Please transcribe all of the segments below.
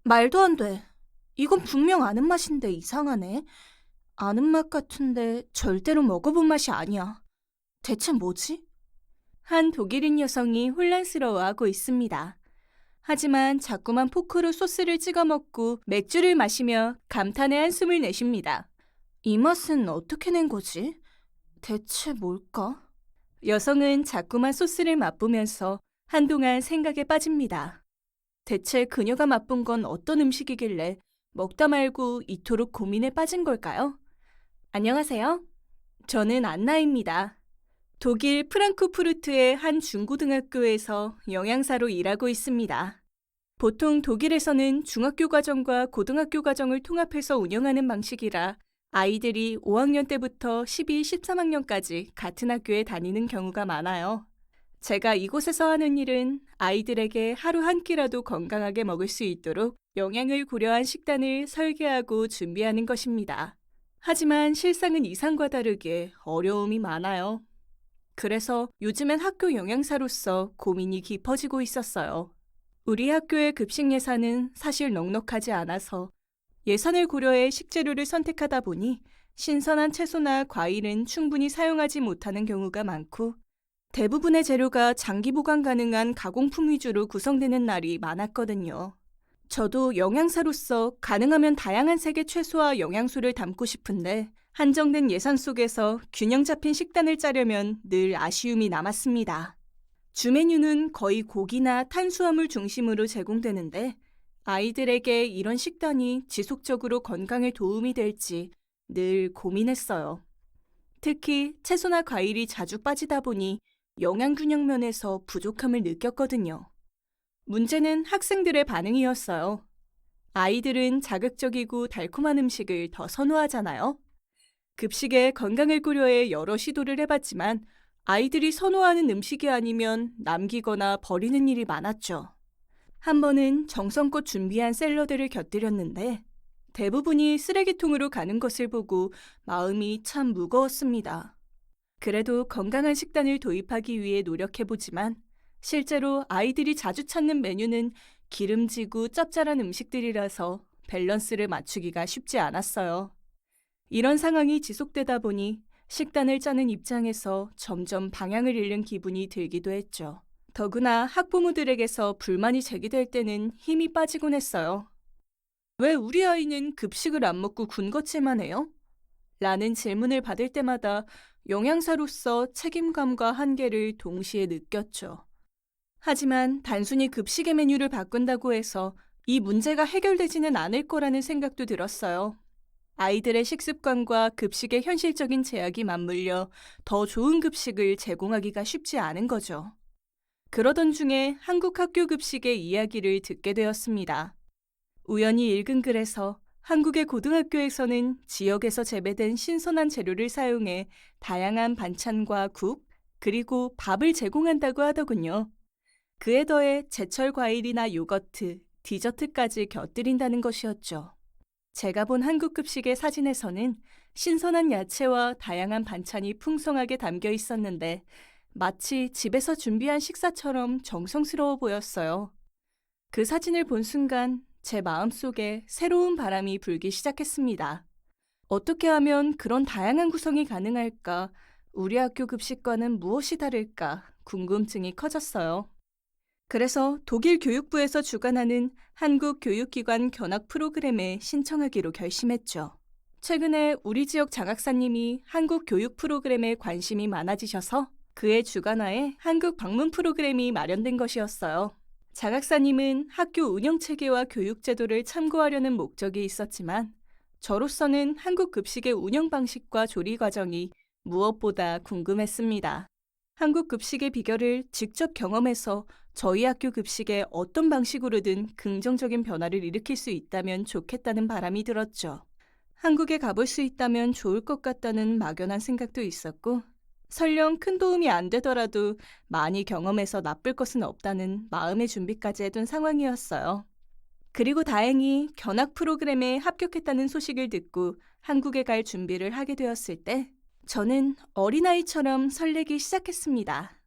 말도 안 돼. 이건 분명 아는 맛인데 이상하네. 아는 맛 같은데 절대로 먹어본 맛이 아니야. 대체 뭐지? 한 독일인 여성이 혼란스러워하고 있습니다. 하지만 자꾸만 포크로 소스를 찍어 먹고 맥주를 마시며 감탄의 한숨을 내쉽니다. 이 맛은 어떻게 낸 거지? 대체 뭘까? 여성은 자꾸만 소스를 맛보면서 한동안 생각에 빠집니다. 대체 그녀가 맛본 건 어떤 음식이길래 먹다 말고 이토록 고민에 빠진 걸까요? 안녕하세요. 저는 안나입니다. 독일 프랑크푸르트의 한 중고등학교에서 영양사로 일하고 있습니다. 보통 독일에서는 중학교 과정과 고등학교 과정을 통합해서 운영하는 방식이라 아이들이 5학년 때부터 12, 13학년까지 같은 학교에 다니는 경우가 많아요. 제가 이곳에서 하는 일은 아이들에게 하루 한 끼라도 건강하게 먹을 수 있도록 영양을 고려한 식단을 설계하고 준비하는 것입니다. 하지만 실상은 이상과 다르게 어려움이 많아요. 그래서 요즘엔 학교 영양사로서 고민이 깊어지고 있었어요. 우리 학교의 급식 예산은 사실 넉넉하지 않아서 예산을 고려해 식재료를 선택하다 보니 신선한 채소나 과일은 충분히 사용하지 못하는 경우가 많고 대부분의 재료가 장기 보관 가능한 가공품 위주로 구성되는 날이 많았거든요. 저도 영양사로서 가능하면 다양한 색의 채소와 영양소를 담고 싶은데 한정된 예산 속에서 균형 잡힌 식단을 짜려면 늘 아쉬움이 남았습니다. 주 메뉴는 거의 고기나 탄수화물 중심으로 제공되는데 아이들에게 이런 식단이 지속적으로 건강에 도움이 될지 늘 고민했어요. 특히 채소나 과일이 자주 빠지다 보니 영양균형 면에서 부족함을 느꼈거든요. 문제는 학생들의 반응이었어요. 아이들은 자극적이고 달콤한 음식을 더 선호하잖아요. 급식에 건강을 고려해 여러 시도를 해봤지만 아이들이 선호하는 음식이 아니면 남기거나 버리는 일이 많았죠. 한 번은 정성껏 준비한 샐러드를 곁들였는데 대부분이 쓰레기통으로 가는 것을 보고 마음이 참 무거웠습니다. 그래도 건강한 식단을 도입하기 위해 노력해보지만 실제로 아이들이 자주 찾는 메뉴는 기름지고 짭짤한 음식들이라서 밸런스를 맞추기가 쉽지 않았어요. 이런 상황이 지속되다 보니 식단을 짜는 입장에서 점점 방향을 잃는 기분이 들기도 했죠. 더구나 학부모들에게서 불만이 제기될 때는 힘이 빠지곤 했어요. 왜 우리 아이는 급식을 안 먹고 군것질만 해요? 라는 질문을 받을 때마다 영양사로서 책임감과 한계를 동시에 느꼈죠. 하지만 단순히 급식의 메뉴를 바꾼다고 해서 이 문제가 해결되지는 않을 거라는 생각도 들었어요. 아이들의 식습관과 급식의 현실적인 제약이 맞물려 더 좋은 급식을 제공하기가 쉽지 않은 거죠. 그러던 중에 한국 학교 급식의 이야기를 듣게 되었습니다. 우연히 읽은 글에서 한국의 고등학교에서는 지역에서 재배된 신선한 재료를 사용해 다양한 반찬과 국, 그리고 밥을 제공한다고 하더군요. 그에 더해 제철 과일이나 요거트, 디저트까지 곁들인다는 것이었죠. 제가 본 한국 급식의 사진에서는 신선한 야채와 다양한 반찬이 풍성하게 담겨 있었는데 마치 집에서 준비한 식사처럼 정성스러워 보였어요. 그 사진을 본 순간 제 마음속에 새로운 바람이 불기 시작했습니다. 어떻게 하면 그런 다양한 구성이 가능할까? 우리 학교 급식과는 무엇이 다를까? 궁금증이 커졌어요. 그래서 독일 교육부에서 주관하는 한국교육기관 견학 프로그램에 신청하기로 결심했죠. 최근에 우리 지역 장학사님이 한국 교육 프로그램에 관심이 많아지셔서 그의 주관하에 한국 방문 프로그램이 마련된 것이었어요. 장학사님은 학교 운영체계와 교육제도를 참고하려는 목적이 있었지만 저로서는 한국 급식의 운영 방식과 조리 과정이 무엇보다 궁금했습니다. 한국 급식의 비결을 직접 경험해서 저희 학교 급식에 어떤 방식으로든 긍정적인 변화를 일으킬 수 있다면 좋겠다는 바람이 들었죠. 한국에 가볼 수 있다면 좋을 것 같다는 막연한 생각도 있었고 설령 큰 도움이 안 되더라도 많이 경험해서 나쁠 것은 없다는 마음의 준비까지 해둔 상황이었어요. 그리고 다행히 견학 프로그램에 합격했다는 소식을 듣고 한국에 갈 준비를 하게 되었을 때 저는 어린아이처럼 설레기 시작했습니다.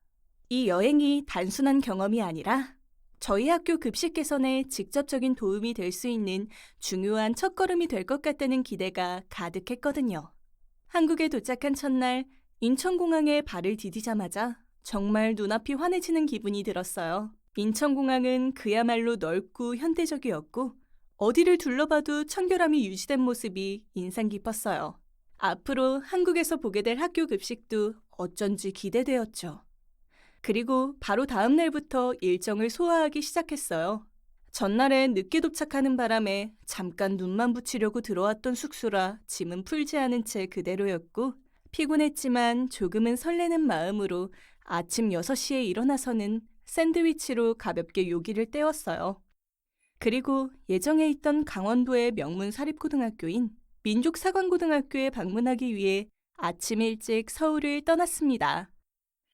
이 여행이 단순한 경험이 아니라 저희 학교 급식 개선에 직접적인 도움이 될 수 있는 중요한 첫걸음이 될 것 같다는 기대가 가득했거든요. 한국에 도착한 첫날, 인천공항에 발을 디디자마자 정말 눈앞이 환해지는 기분이 들었어요. 인천공항은 그야말로 넓고 현대적이었고, 어디를 둘러봐도 청결함이 유지된 모습이 인상 깊었어요. 앞으로 한국에서 보게 될 학교 급식도 어쩐지 기대되었죠. 그리고 바로 다음 날부터 일정을 소화하기 시작했어요. 전날엔 늦게 도착하는 바람에 잠깐 눈만 붙이려고 들어왔던 숙소라 짐은 풀지 않은 채 그대로였고, 피곤했지만 조금은 설레는 마음으로 아침 6시에 일어나서는 샌드위치로 가볍게 요기를 때웠어요. 그리고 예정해 있던 강원도의 명문 사립고등학교인 민족사관고등학교에 방문하기 위해 아침 일찍 서울을 떠났습니다.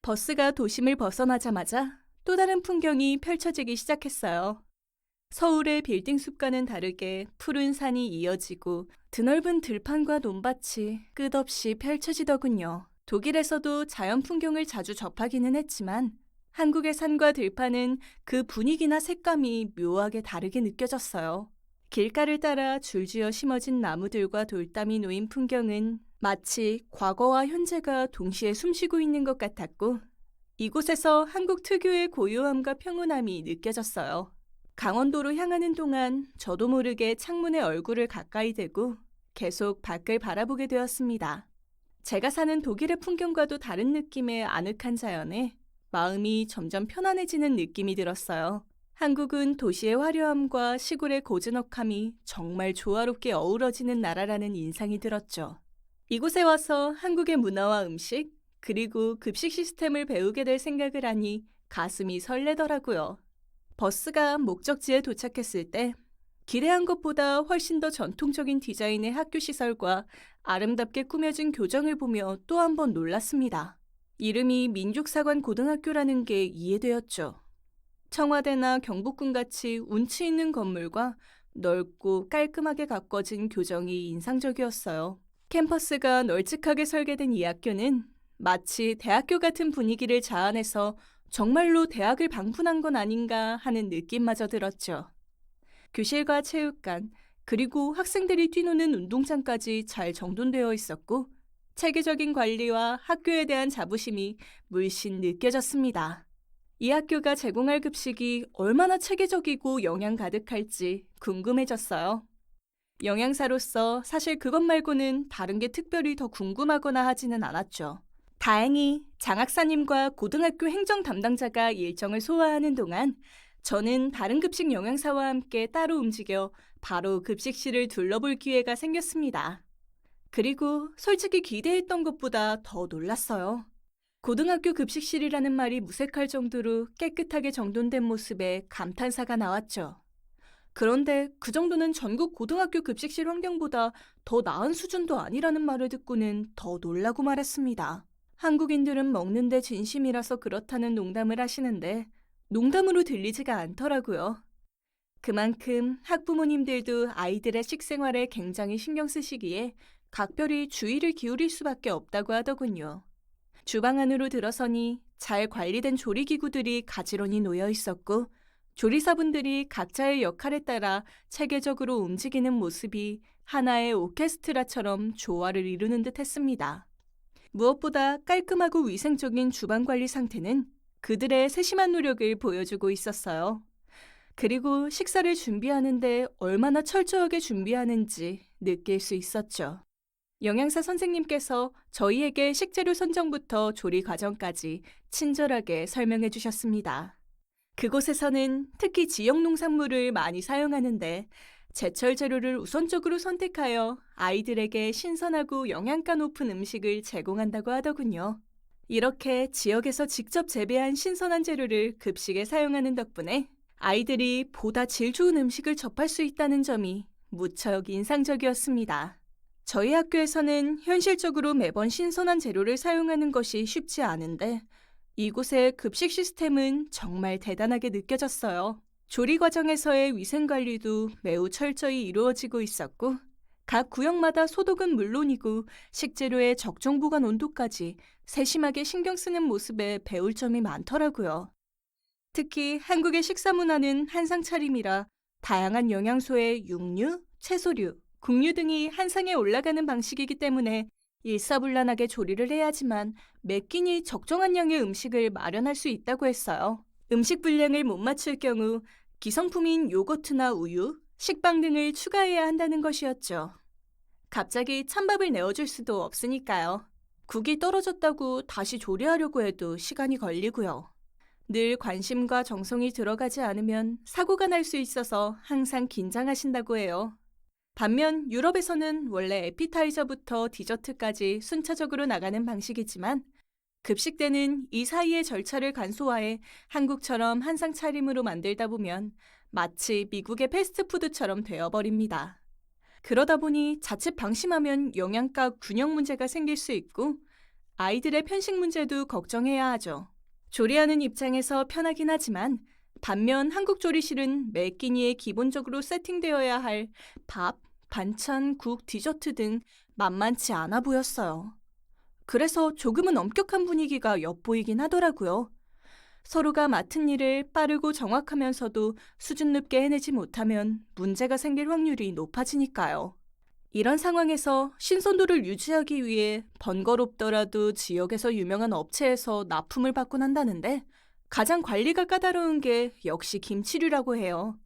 버스가 도심을 벗어나자마자 또 다른 풍경이 펼쳐지기 시작했어요. 서울의 빌딩 숲과는 다르게 푸른 산이 이어지고 드넓은 들판과 논밭이 끝없이 펼쳐지더군요. 독일에서도 자연 풍경을 자주 접하기는 했지만 한국의 산과 들판은 그 분위기나 색감이 묘하게 다르게 느껴졌어요. 길가를 따라 줄지어 심어진 나무들과 돌담이 놓인 풍경은 마치 과거와 현재가 동시에 숨쉬고 있는 것 같았고, 이곳에서 한국 특유의 고요함과 평온함이 느껴졌어요. 강원도로 향하는 동안 저도 모르게 창문에 얼굴을 가까이 대고 계속 밖을 바라보게 되었습니다. 제가 사는 독일의 풍경과도 다른 느낌의 아늑한 자연에 마음이 점점 편안해지는 느낌이 들었어요. 한국은 도시의 화려함과 시골의 고즈넉함이 정말 조화롭게 어우러지는 나라라는 인상이 들었죠. 이곳에 와서 한국의 문화와 음식, 그리고 급식 시스템을 배우게 될 생각을 하니 가슴이 설레더라고요. 버스가 목적지에 도착했을 때 기대한 것보다 훨씬 더 전통적인 디자인의 학교 시설과 아름답게 꾸며진 교정을 보며 또 한 번 놀랐습니다. 이름이 민족사관고등학교라는 게 이해되었죠. 청와대나 경복궁같이 운치 있는 건물과 넓고 깔끔하게 가꿔진 교정이 인상적이었어요. 캠퍼스가 널찍하게 설계된 이 학교는 마치 대학교 같은 분위기를 자아내서 정말로 대학을 방문한 건 아닌가 하는 느낌마저 들었죠. 교실과 체육관, 그리고 학생들이 뛰노는 운동장까지 잘 정돈되어 있었고, 체계적인 관리와 학교에 대한 자부심이 물씬 느껴졌습니다. 이 학교가 제공할 급식이 얼마나 체계적이고 영양 가득할지 궁금해졌어요. 영양사로서 사실 그것 말고는 다른 게 특별히 더 궁금하거나 하지는 않았죠. 다행히 장학사님과 고등학교 행정 담당자가 일정을 소화하는 동안 저는 다른 급식 영양사와 함께 따로 움직여 바로 급식실을 둘러볼 기회가 생겼습니다. 그리고 솔직히 기대했던 것보다 더 놀랐어요. 고등학교 급식실이라는 말이 무색할 정도로 깨끗하게 정돈된 모습에 감탄사가 나왔죠. 그런데 그 정도는 전국 고등학교 급식실 환경보다 더 나은 수준도 아니라는 말을 듣고는 더 놀라고 말았습니다. 한국인들은 먹는데 진심이라서 그렇다는 농담을 하시는데 농담으로 들리지가 않더라고요. 그만큼 학부모님들도 아이들의 식생활에 굉장히 신경 쓰시기에 각별히 주의를 기울일 수밖에 없다고 하더군요. 주방 안으로 들어서니 잘 관리된 조리기구들이 가지런히 놓여 있었고, 조리사분들이 각자의 역할에 따라 체계적으로 움직이는 모습이 하나의 오케스트라처럼 조화를 이루는 듯 했습니다. 무엇보다 깔끔하고 위생적인 주방 관리 상태는 그들의 세심한 노력을 보여주고 있었어요. 그리고 식사를 준비하는데 얼마나 철저하게 준비하는지 느낄 수 있었죠. 영양사 선생님께서 저희에게 식재료 선정부터 조리 과정까지 친절하게 설명해 주셨습니다. 그곳에서는 특히 지역 농산물을 많이 사용하는데 제철 재료를 우선적으로 선택하여 아이들에게 신선하고 영양가 높은 음식을 제공한다고 하더군요. 이렇게 지역에서 직접 재배한 신선한 재료를 급식에 사용하는 덕분에 아이들이 보다 질 좋은 음식을 접할 수 있다는 점이 무척 인상적이었습니다. 저희 학교에서는 현실적으로 매번 신선한 재료를 사용하는 것이 쉽지 않은데 이곳의 급식 시스템은 정말 대단하게 느껴졌어요. 조리 과정에서의 위생 관리도 매우 철저히 이루어지고 있었고, 각 구역마다 소독은 물론이고 식재료의 적정 보관 온도까지 세심하게 신경 쓰는 모습에 배울 점이 많더라고요. 특히 한국의 식사 문화는 한상 차림이라 다양한 영양소의 육류, 채소류, 국류 등이 한 상에 올라가는 방식이기 때문에 일사불란하게 조리를 해야지만 매 끼니 적정한 양의 음식을 마련할 수 있다고 했어요. 음식 분량을 못 맞출 경우 기성품인 요거트나 우유, 식빵 등을 추가해야 한다는 것이었죠. 갑자기 찬밥을 내어줄 수도 없으니까요. 국이 떨어졌다고 다시 조리하려고 해도 시간이 걸리고요. 늘 관심과 정성이 들어가지 않으면 사고가 날 수 있어서 항상 긴장하신다고 해요. 반면 유럽에서는 원래 에피타이저부터 디저트까지 순차적으로 나가는 방식이지만 급식 때는 이 사이의 절차를 간소화해 한국처럼 한상 차림으로 만들다 보면 마치 미국의 패스트푸드처럼 되어버립니다. 그러다 보니 자칫 방심하면 영양가 균형 문제가 생길 수 있고 아이들의 편식 문제도 걱정해야 하죠. 조리하는 입장에서 편하긴 하지만 반면 한국 조리실은 매 끼니에 기본적으로 세팅되어야 할 밥, 반찬, 국, 디저트 등 만만치 않아 보였어요. 그래서 조금은 엄격한 분위기가 엿보이긴 하더라고요. 서로가 맡은 일을 빠르고 정확하면서도 수준 높게 해내지 못하면 문제가 생길 확률이 높아지니까요. 이런 상황에서 신선도를 유지하기 위해 번거롭더라도 지역에서 유명한 업체에서 납품을 받곤 한다는데 가장 관리가 까다로운 게 역시 김치류라고 해요.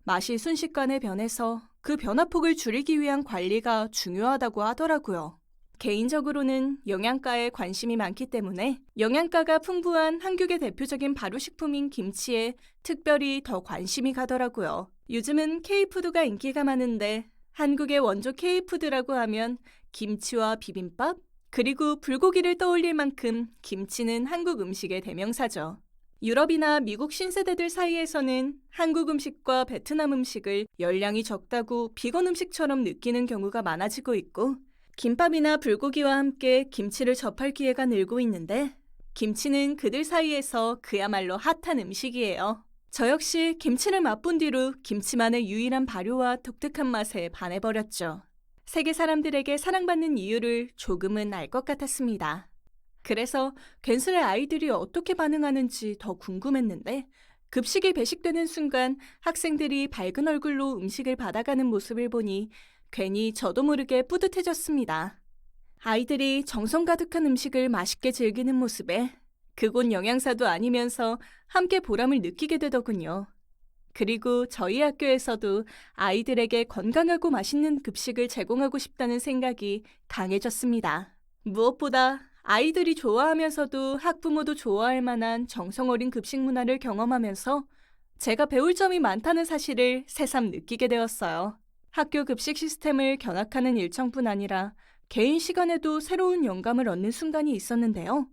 맛이 순식간에 변해서 그 변화폭을 줄이기 위한 관리가 중요하다고 하더라고요. 개인적으로는 영양가에 관심이 많기 때문에 영양가가 풍부한 한국의 대표적인 발효식품인 김치에 특별히 더 관심이 가더라고요. 요즘은 K푸드가 인기가 많은데 한국의 원조 K푸드라고 하면 김치와 비빔밥, 그리고 불고기를 떠올릴 만큼 김치는 한국 음식의 대명사죠. 유럽이나 미국 신세대들 사이에서는 한국 음식과 베트남 음식을 열량이 적다고 비건 음식처럼 느끼는 경우가 많아지고 있고 김밥이나 불고기와 함께 김치를 접할 기회가 늘고 있는데 김치는 그들 사이에서 그야말로 핫한 음식이에요. 저 역시 김치를 맛본 뒤로 김치만의 유일한 발효와 독특한 맛에 반해버렸죠. 세계 사람들에게 사랑받는 이유를 조금은 알 것 같았습니다. 그래서 괜스레 아이들이 어떻게 반응하는지 더 궁금했는데 급식이 배식되는 순간 학생들이 밝은 얼굴로 음식을 받아가는 모습을 보니 괜히 저도 모르게 뿌듯해졌습니다. 아이들이 정성 가득한 음식을 맛있게 즐기는 모습에 그곳 영양사도 아니면서 함께 보람을 느끼게 되더군요. 그리고 저희 학교에서도 아이들에게 건강하고 맛있는 급식을 제공하고 싶다는 생각이 강해졌습니다. 무엇보다 아이들이 좋아하면서도 학부모도 좋아할 만한 정성 어린 급식 문화를 경험하면서 제가 배울 점이 많다는 사실을 새삼 느끼게 되었어요. 학교 급식 시스템을 견학하는 일정뿐 아니라 개인 시간에도 새로운 영감을 얻는 순간이 있었는데요.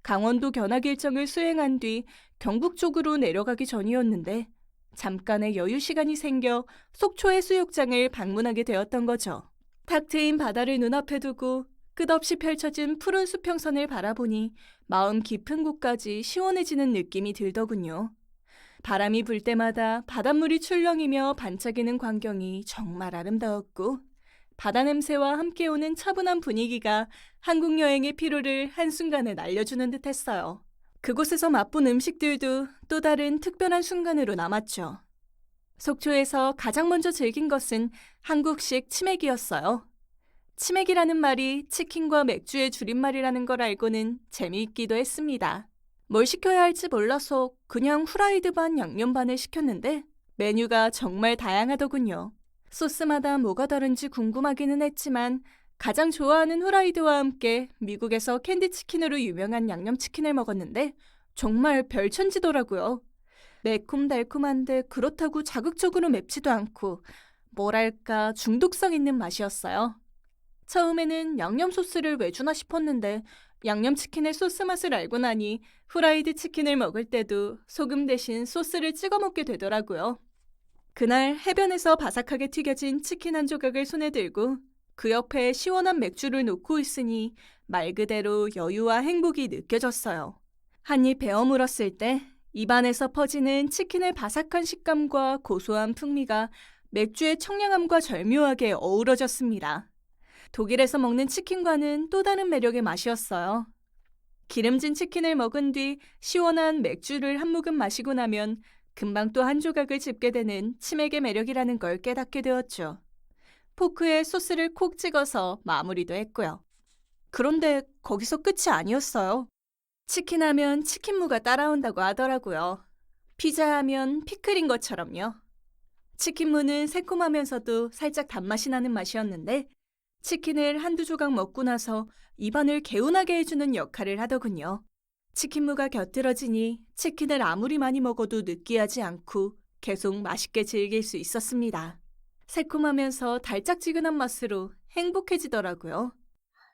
강원도 견학 일정을 수행한 뒤 경북 쪽으로 내려가기 전이었는데 잠깐의 여유 시간이 생겨 속초 해수욕장을 방문하게 되었던 거죠. 탁 트인 바다를 눈앞에 두고 끝없이 펼쳐진 푸른 수평선을 바라보니 마음 깊은 곳까지 시원해지는 느낌이 들더군요. 바람이 불 때마다 바닷물이 출렁이며 반짝이는 광경이 정말 아름다웠고 바다 냄새와 함께 오는 차분한 분위기가 한국 여행의 피로를 한순간에 날려주는 듯했어요. 그곳에서 맛본 음식들도 또 다른 특별한 순간으로 남았죠. 속초에서 가장 먼저 즐긴 것은 한국식 치맥이었어요. 치맥이라는 말이 치킨과 맥주의 줄임말이라는 걸 알고는 재미있기도 했습니다. 뭘 시켜야 할지 몰라서 그냥 후라이드 반 양념 반을 시켰는데 메뉴가 정말 다양하더군요. 소스마다 뭐가 다른지 궁금하기는 했지만 가장 좋아하는 후라이드와 함께 미국에서 캔디치킨으로 유명한 양념치킨을 먹었는데 정말 별천지더라고요. 매콤달콤한데 그렇다고 자극적으로 맵지도 않고 뭐랄까 중독성 있는 맛이었어요. 처음에는 양념 소스를 왜 주나 싶었는데 양념치킨의 소스 맛을 알고 나니 후라이드 치킨을 먹을 때도 소금 대신 소스를 찍어 먹게 되더라고요. 그날 해변에서 바삭하게 튀겨진 치킨 한 조각을 손에 들고 그 옆에 시원한 맥주를 놓고 있으니 말 그대로 여유와 행복이 느껴졌어요. 한 입 베어 물었을 때 입안에서 퍼지는 치킨의 바삭한 식감과 고소한 풍미가 맥주의 청량함과 절묘하게 어우러졌습니다. 독일에서 먹는 치킨과는 또 다른 매력의 맛이었어요. 기름진 치킨을 먹은 뒤 시원한 맥주를 한 모금 마시고 나면 금방 또 한 조각을 집게 되는 치맥의 매력이라는 걸 깨닫게 되었죠. 포크에 소스를 콕 찍어서 마무리도 했고요. 그런데 거기서 끝이 아니었어요. 치킨 하면 치킨무가 따라온다고 하더라고요. 피자 하면 피클인 것처럼요. 치킨무는 새콤하면서도 살짝 단맛이 나는 맛이었는데 치킨을 한두 조각 먹고 나서 입안을 개운하게 해주는 역할을 하더군요. 치킨무가 곁들여지니 치킨을 아무리 많이 먹어도 느끼하지 않고 계속 맛있게 즐길 수 있었습니다. 새콤하면서 달짝지근한 맛으로 행복해지더라고요.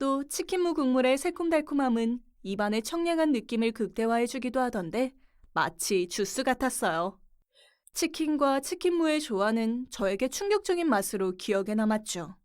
또 치킨무 국물의 새콤달콤함은 입안의 청량한 느낌을 극대화해주기도 하던데 마치 주스 같았어요. 치킨과 치킨무의 조화는 저에게 충격적인 맛으로 기억에 남았죠.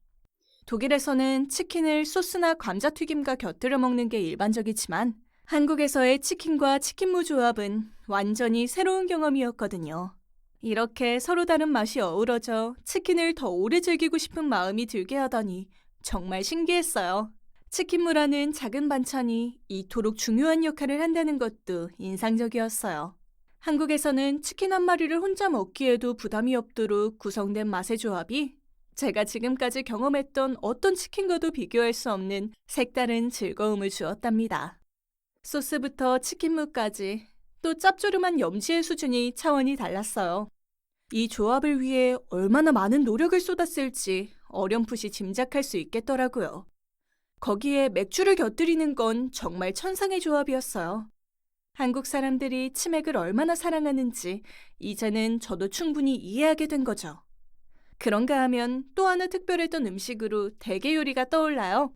독일에서는 치킨을 소스나 감자튀김과 곁들여 먹는 게 일반적이지만 한국에서의 치킨과 치킨무 조합은 완전히 새로운 경험이었거든요. 이렇게 서로 다른 맛이 어우러져 치킨을 더 오래 즐기고 싶은 마음이 들게 하다니 정말 신기했어요. 치킨무라는 작은 반찬이 이토록 중요한 역할을 한다는 것도 인상적이었어요. 한국에서는 치킨 한 마리를 혼자 먹기에도 부담이 없도록 구성된 맛의 조합이 제가 지금까지 경험했던 어떤 치킨과도 비교할 수 없는 색다른 즐거움을 주었답니다. 소스부터 치킨무까지 또 짭조름한 염지의 수준이 차원이 달랐어요. 이 조합을 위해 얼마나 많은 노력을 쏟았을지 어렴풋이 짐작할 수 있겠더라고요. 거기에 맥주를 곁들이는 건 정말 천상의 조합이었어요. 한국 사람들이 치맥을 얼마나 사랑하는지 이제는 저도 충분히 이해하게 된 거죠. 그런가 하면 또 하나 특별했던 음식으로 대게 요리가 떠올라요.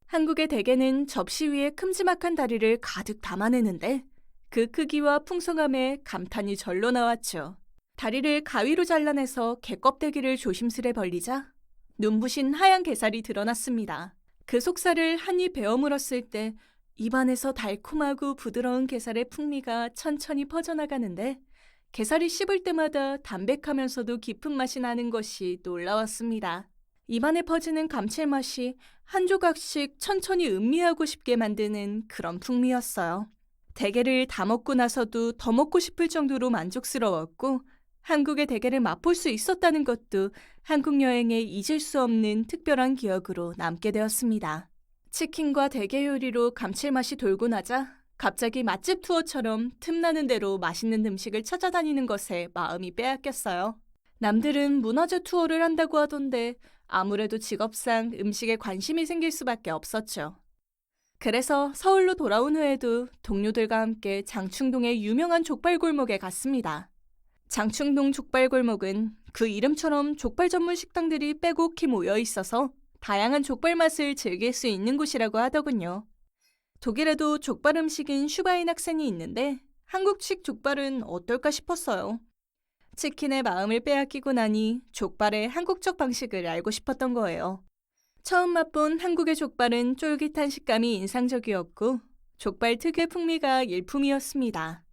한국의 대게는 접시 위에 큼지막한 다리를 가득 담아내는데 그 크기와 풍성함에 감탄이 절로 나왔죠. 다리를 가위로 잘라내서 게껍데기를 조심스레 벌리자 눈부신 하얀 게살이 드러났습니다. 그 속살을 한 입 베어 물었을 때 입안에서 달콤하고 부드러운 게살의 풍미가 천천히 퍼져나가는데 게살이 씹을 때마다 담백하면서도 깊은 맛이 나는 것이 놀라웠습니다. 입안에 퍼지는 감칠맛이 한 조각씩 천천히 음미하고 싶게 만드는 그런 풍미였어요. 대게를 다 먹고 나서도 더 먹고 싶을 정도로 만족스러웠고 한국의 대게를 맛볼 수 있었다는 것도 한국 여행에 잊을 수 없는 특별한 기억으로 남게 되었습니다. 치킨과 대게 요리로 감칠맛이 돌고 나자 갑자기 맛집 투어처럼 틈나는 대로 맛있는 음식을 찾아다니는 것에 마음이 빼앗겼어요. 남들은 문화재 투어를 한다고 하던데 아무래도 직업상 음식에 관심이 생길 수밖에 없었죠. 그래서 서울로 돌아온 후에도 동료들과 함께 장충동의 유명한 족발골목에 갔습니다. 장충동 족발골목은 그 이름처럼 족발 전문 식당들이 빼곡히 모여 있어서 다양한 족발 맛을 즐길 수 있는 곳이라고 하더군요. 독일에도 족발 음식인 슈바인 학센이 있는데 한국식 족발은 어떨까 싶었어요. 치킨의 마음을 빼앗기고 나니 족발의 한국적 방식을 알고 싶었던 거예요. 처음 맛본 한국의 족발은 쫄깃한 식감이 인상적이었고 족발 특유의 풍미가 일품이었습니다.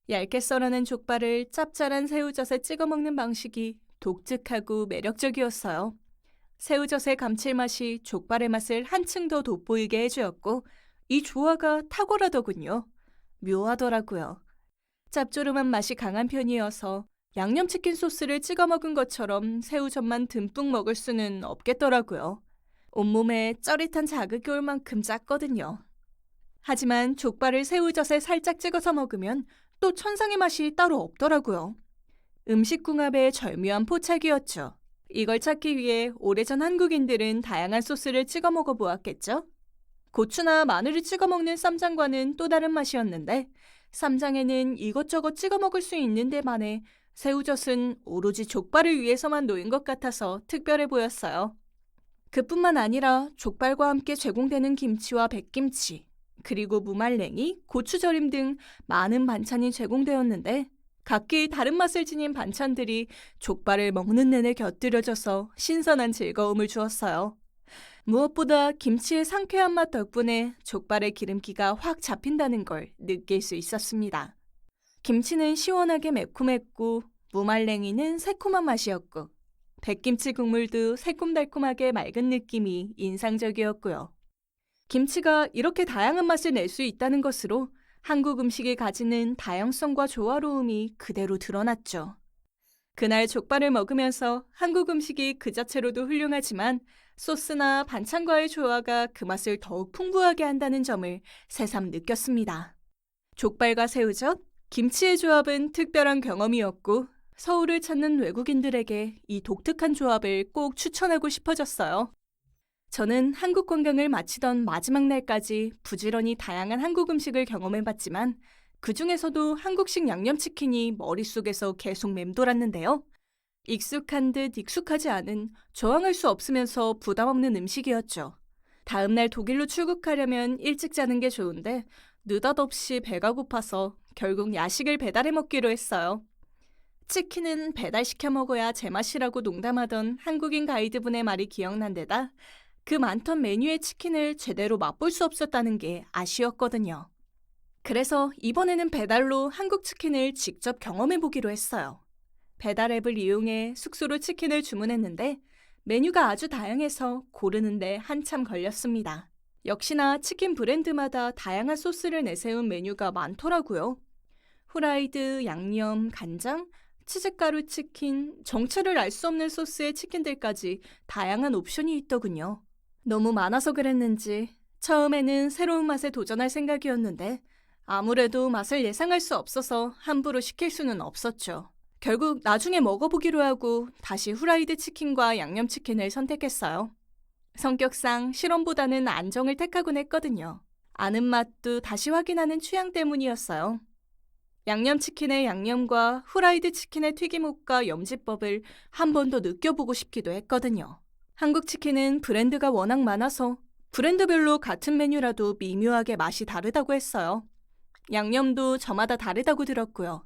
얇게 썰어낸 족발을 짭짤한 새우젓에 찍어 먹는 방식이 독특하고 매력적이었어요. 새우젓의 감칠맛이 족발의 맛을 한층 더 돋보이게 해주었고 이 조화가 탁월하더군요. 묘하더라고요. 짭조름한 맛이 강한 편이어서 양념치킨 소스를 찍어 먹은 것처럼 새우젓만 듬뿍 먹을 수는 없겠더라고요. 온몸에 쩌릿한 자극이 올 만큼 짰거든요. 하지만 족발을 새우젓에 살짝 찍어서 먹으면 또 천상의 맛이 따로 없더라고요. 음식궁합의 절묘한 포착이었죠. 이걸 찾기 위해 오래전 한국인들은 다양한 소스를 찍어 먹어보았겠죠? 고추나 마늘을 찍어 먹는 쌈장과는 또 다른 맛이었는데 쌈장에는 이것저것 찍어 먹을 수 있는 데만에 새우젓은 오로지 족발을 위해서만 놓인 것 같아서 특별해 보였어요. 그뿐만 아니라 족발과 함께 제공되는 김치와 백김치, 그리고 무말랭이, 고추절임 등 많은 반찬이 제공되었는데 각기 다른 맛을 지닌 반찬들이 족발을 먹는 내내 곁들여져서 신선한 즐거움을 주었어요. 무엇보다 김치의 상쾌한 맛 덕분에 족발의 기름기가 확 잡힌다는 걸 느낄 수 있었습니다. 김치는 시원하게 매콤했고 무말랭이는 새콤한 맛이었고 백김치 국물도 새콤달콤하게 맑은 느낌이 인상적이었고요. 김치가 이렇게 다양한 맛을 낼 수 있다는 것으로 한국 음식이 가지는 다양성과 조화로움이 그대로 드러났죠. 그날 족발을 먹으면서 한국 음식이 그 자체로도 훌륭하지만 소스나 반찬과의 조화가 그 맛을 더욱 풍부하게 한다는 점을 새삼 느꼈습니다. 족발과 새우젓, 김치의 조합은 특별한 경험이었고 서울을 찾는 외국인들에게 이 독특한 조합을 꼭 추천하고 싶어졌어요. 저는 한국 관광을 마치던 마지막 날까지 부지런히 다양한 한국 음식을 경험해봤지만 그중에서도 한국식 양념치킨이 머릿속에서 계속 맴돌았는데요. 익숙한 듯 익숙하지 않은 저항할 수 없으면서 부담 없는 음식이었죠. 다음날 독일로 출국하려면 일찍 자는 게 좋은데 느닷없이 배가 고파서 결국 야식을 배달해 먹기로 했어요. 치킨은 배달시켜 먹어야 제맛이라고 농담하던 한국인 가이드분의 말이 기억난 데다 그 많던 메뉴의 치킨을 제대로 맛볼 수 없었다는 게 아쉬웠거든요. 그래서 이번에는 배달로 한국 치킨을 직접 경험해 보기로 했어요. 배달 앱을 이용해 숙소로 치킨을 주문했는데 메뉴가 아주 다양해서 고르는데 한참 걸렸습니다. 역시나 치킨 브랜드마다 다양한 소스를 내세운 메뉴가 많더라고요. 후라이드, 양념, 간장, 치즈가루 치킨, 정체를 알 수 없는 소스의 치킨들까지 다양한 옵션이 있더군요. 너무 많아서 그랬는지 처음에는 새로운 맛에 도전할 생각이었는데 아무래도 맛을 예상할 수 없어서 함부로 시킬 수는 없었죠. 결국 나중에 먹어보기로 하고 다시 후라이드 치킨과 양념치킨을 선택했어요. 성격상 실험보다는 안정을 택하곤 했거든요. 아는 맛도 다시 확인하는 취향 때문이었어요. 양념치킨의 양념과 후라이드 치킨의 튀김옷과 염지법을 한 번 더 느껴보고 싶기도 했거든요. 한국 치킨은 브랜드가 워낙 많아서 브랜드별로 같은 메뉴라도 미묘하게 맛이 다르다고 했어요. 양념도 저마다 다르다고 들었고요.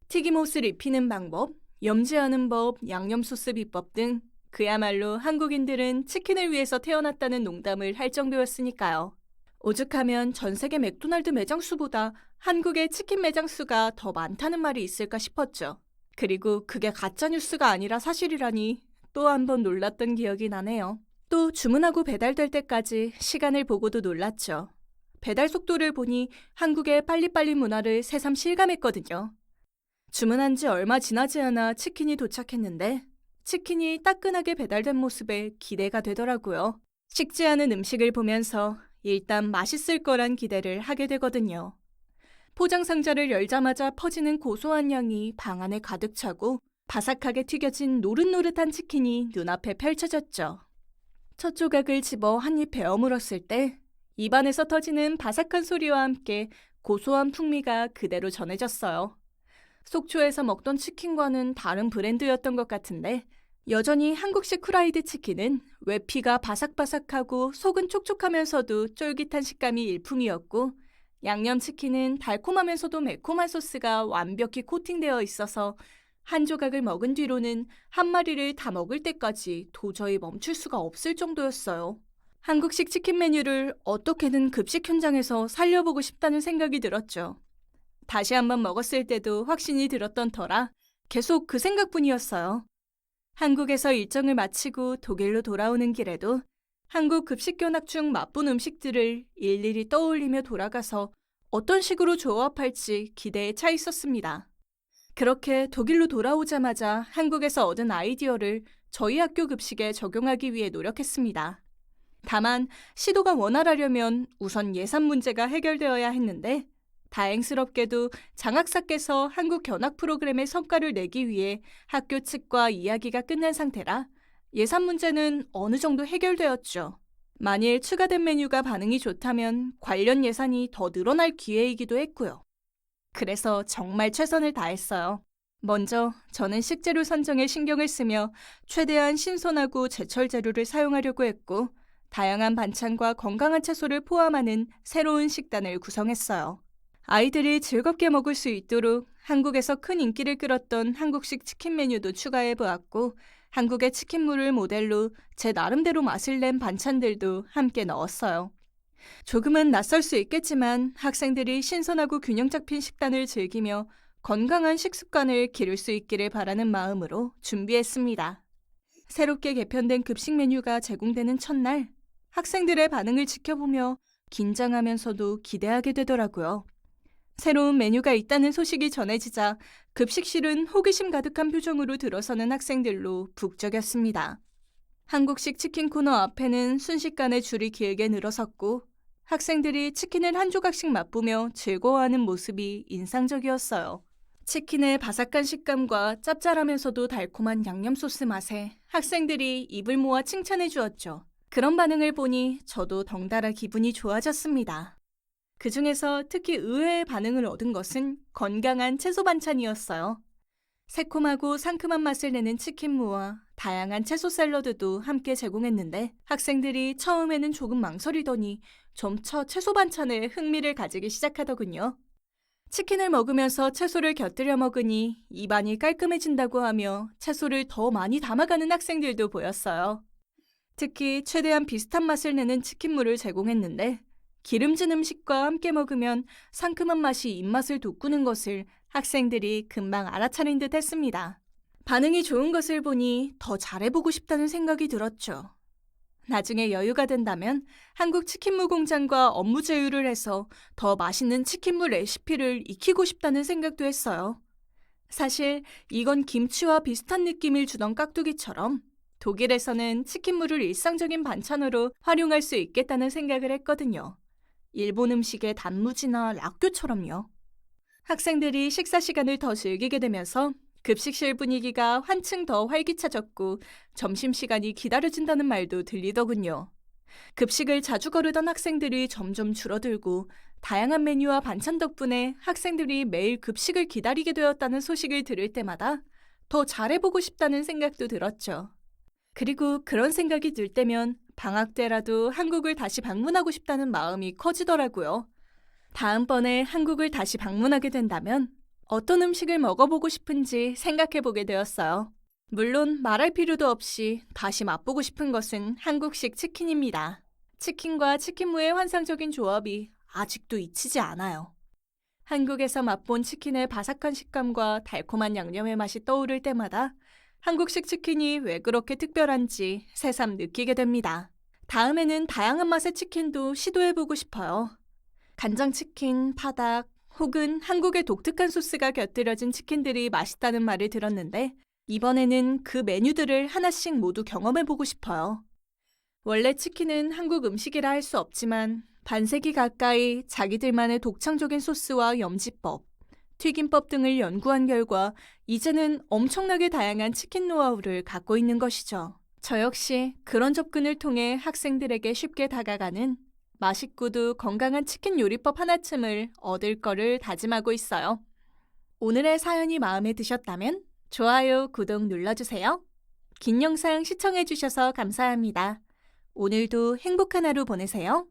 튀김옷을 입히는 방법, 염지하는 법, 양념 소스 비법 등 그야말로 한국인들은 치킨을 위해서 태어났다는 농담을 할 정도였으니까요. 오죽하면 전 세계 맥도날드 매장 수보다 한국의 치킨 매장 수가 더 많다는 말이 있을까 싶었죠. 그리고 그게 가짜뉴스가 아니라 사실이라니 또 한 번 놀랐던 기억이 나네요. 또 주문하고 배달될 때까지 시간을 보고도 놀랐죠. 배달 속도를 보니 한국의 빨리빨리 문화를 새삼 실감했거든요. 주문한 지 얼마 지나지 않아 치킨이 도착했는데 치킨이 따끈하게 배달된 모습에 기대가 되더라고요. 식지 않은 음식을 보면서 일단 맛있을 거란 기대를 하게 되거든요. 포장 상자를 열자마자 퍼지는 고소한 향이 방 안에 가득 차고 바삭하게 튀겨진 노릇노릇한 치킨이 눈앞에 펼쳐졌죠. 첫 조각을 집어 한 입 베어 물었을 때 입안에서 터지는 바삭한 소리와 함께 고소한 풍미가 그대로 전해졌어요. 속초에서 먹던 치킨과는 다른 브랜드였던 것 같은데 여전히 한국식 후라이드 치킨은 외피가 바삭바삭하고 속은 촉촉하면서도 쫄깃한 식감이 일품이었고 양념치킨은 달콤하면서도 매콤한 소스가 완벽히 코팅되어 있어서 한 조각을 먹은 뒤로는 한 마리를 다 먹을 때까지 도저히 멈출 수가 없을 정도였어요. 한국식 치킨 메뉴를 어떻게든 급식 현장에서 살려보고 싶다는 생각이 들었죠. 다시 한번 먹었을 때도 확신이 들었던 터라 계속 그 생각뿐이었어요. 한국에서 일정을 마치고 독일로 돌아오는 길에도 한국 급식 견학 중 맛본 음식들을 일일이 떠올리며 돌아가서 어떤 식으로 조합할지 기대에 차 있었습니다. 그렇게 독일로 돌아오자마자 한국에서 얻은 아이디어를 저희 학교 급식에 적용하기 위해 노력했습니다. 다만 시도가 원활하려면 우선 예산 문제가 해결되어야 했는데 다행스럽게도 장학사께서 한국 견학 프로그램의 성과를 내기 위해 학교 측과 이야기가 끝난 상태라 예산 문제는 어느 정도 해결되었죠. 만일 추가된 메뉴가 반응이 좋다면 관련 예산이 더 늘어날 기회이기도 했고요. 그래서 정말 최선을 다했어요. 먼저 저는 식재료 선정에 신경을 쓰며 최대한 신선하고 제철 재료를 사용하려고 했고 다양한 반찬과 건강한 채소를 포함하는 새로운 식단을 구성했어요. 아이들이 즐겁게 먹을 수 있도록 한국에서 큰 인기를 끌었던 한국식 치킨 메뉴도 추가해 보았고 한국의 치킨물을 모델로 제 나름대로 맛을 낸 반찬들도 함께 넣었어요. 조금은 낯설 수 있겠지만 학생들이 신선하고 균형 잡힌 식단을 즐기며 건강한 식습관을 기를 수 있기를 바라는 마음으로 준비했습니다. 새롭게 개편된 급식 메뉴가 제공되는 첫날, 학생들의 반응을 지켜보며 긴장하면서도 기대하게 되더라고요. 새로운 메뉴가 있다는 소식이 전해지자 급식실은 호기심 가득한 표정으로 들어서는 학생들로 북적였습니다. 한국식 치킨 코너 앞에는 순식간에 줄이 길게 늘어섰고 학생들이 치킨을 한 조각씩 맛보며 즐거워하는 모습이 인상적이었어요. 치킨의 바삭한 식감과 짭짤하면서도 달콤한 양념 소스 맛에 학생들이 입을 모아 칭찬해 주었죠. 그런 반응을 보니 저도 덩달아 기분이 좋아졌습니다. 그 중에서 특히 의외의 반응을 얻은 것은 건강한 채소 반찬이었어요. 새콤하고 상큼한 맛을 내는 치킨무와 다양한 채소 샐러드도 함께 제공했는데 학생들이 처음에는 조금 망설이더니 점차 채소 반찬에 흥미를 가지기 시작하더군요. 치킨을 먹으면서 채소를 곁들여 먹으니 입안이 깔끔해진다고 하며 채소를 더 많이 담아가는 학생들도 보였어요. 특히 최대한 비슷한 맛을 내는 치킨무를 제공했는데 기름진 음식과 함께 먹으면 상큼한 맛이 입맛을 돋구는 것을 학생들이 금방 알아차린 듯 했습니다. 반응이 좋은 것을 보니 더 잘해보고 싶다는 생각이 들었죠. 나중에 여유가 된다면 한국 치킨무 공장과 업무 제휴를 해서 더 맛있는 치킨무 레시피를 익히고 싶다는 생각도 했어요. 사실 이건 김치와 비슷한 느낌을 주던 깍두기처럼 독일에서는 치킨무를 일상적인 반찬으로 활용할 수 있겠다는 생각을 했거든요. 일본 음식의 단무지나 락교처럼요. 학생들이 식사 시간을 더 즐기게 되면서 급식실 분위기가 한층 더 활기차졌고 점심시간이 기다려진다는 말도 들리더군요. 급식을 자주 거르던 학생들이 점점 줄어들고 다양한 메뉴와 반찬 덕분에 학생들이 매일 급식을 기다리게 되었다는 소식을 들을 때마다 더 잘해보고 싶다는 생각도 들었죠. 그리고 그런 생각이 들 때면 방학 때라도 한국을 다시 방문하고 싶다는 마음이 커지더라고요. 다음번에 한국을 다시 방문하게 된다면 어떤 음식을 먹어보고 싶은지 생각해보게 되었어요. 물론 말할 필요도 없이 다시 맛보고 싶은 것은 한국식 치킨입니다. 치킨과 치킨무의 환상적인 조합이 아직도 잊히지 않아요. 한국에서 맛본 치킨의 바삭한 식감과 달콤한 양념의 맛이 떠오를 때마다 한국식 치킨이 왜 그렇게 특별한지 새삼 느끼게 됩니다. 다음에는 다양한 맛의 치킨도 시도해보고 싶어요. 간장치킨, 파닭, 혹은 한국의 독특한 소스가 곁들여진 치킨들이 맛있다는 말을 들었는데 이번에는 그 메뉴들을 하나씩 모두 경험해보고 싶어요. 원래 치킨은 한국 음식이라 할 수 없지만 반세기 가까이 자기들만의 독창적인 소스와 염지법, 튀김법 등을 연구한 결과 이제는 엄청나게 다양한 치킨 노하우를 갖고 있는 것이죠. 저 역시 그런 접근을 통해 학생들에게 쉽게 다가가는 맛있고도 건강한 치킨 요리법 하나쯤을 얻을 거를 다짐하고 있어요. 오늘의 사연이 마음에 드셨다면 좋아요, 구독 눌러주세요. 긴 영상 시청해주셔서 감사합니다. 오늘도 행복한 하루 보내세요.